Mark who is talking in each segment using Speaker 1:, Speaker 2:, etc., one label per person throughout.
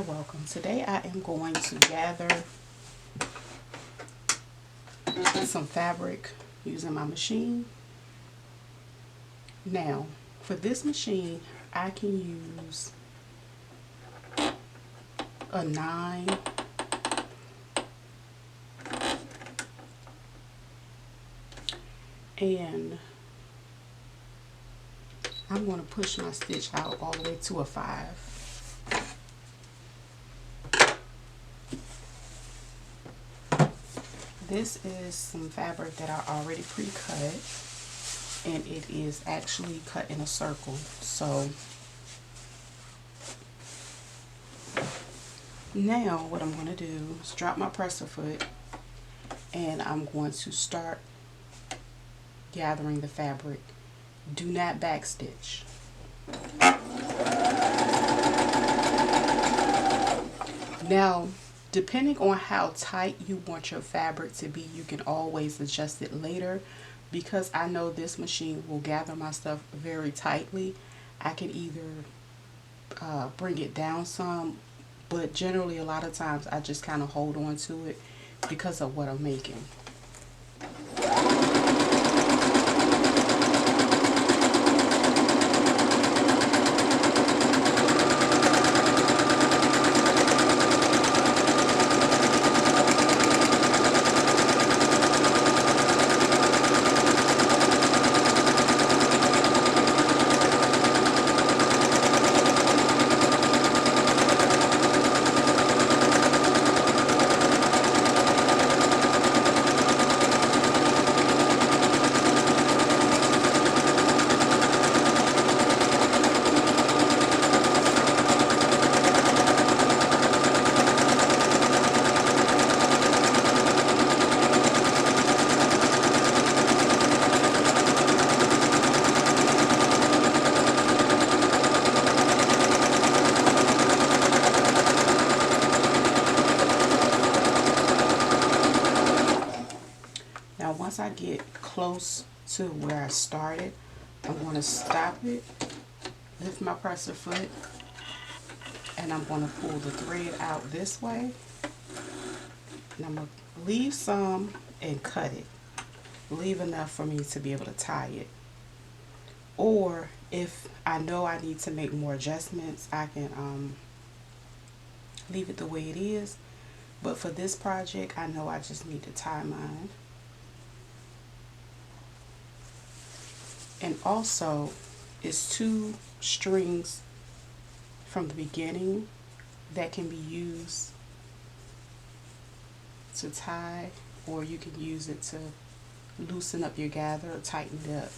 Speaker 1: welcome. Today I am going to gather some fabric using my machine. Now, for this machine, I can use a 9, and I'm going to push my stitch out all the way to a 5. This is some fabric that I already pre-cut, and it is actually cut in a circle. So now what I'm going to do is drop my presser foot, and I'm going to start gathering the fabric. Do not backstitch. Now, depending on how tight you want your fabric to be, you can always adjust it later. Because I know this machine will gather my stuff very tightly, I can either bring it down some, but generally a lot of times I just kind of hold on to it because of what I'm making. Now once I get close to where I started, I'm going to stop it, lift my presser foot, and I'm going to pull the thread out this way. And I'm going to leave some and cut it. Leave enough for me to be able to tie it. Or if I know I need to make more adjustments, I can leave it the way it is. But for this project, I know I just need to tie mine. And also, it's 2 strings from the beginning that can be used to tie, or you can use it to loosen up your gather or tighten it up.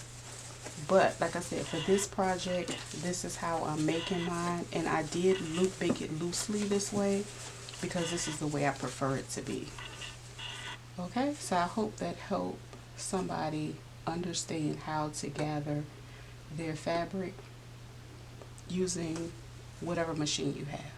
Speaker 1: But like I said, for this project, this is how I'm making mine, and I did make it loosely this way because this is the way I prefer it to be. Okay, so I hope that helped somebody understand how to gather their fabric using whatever machine you have.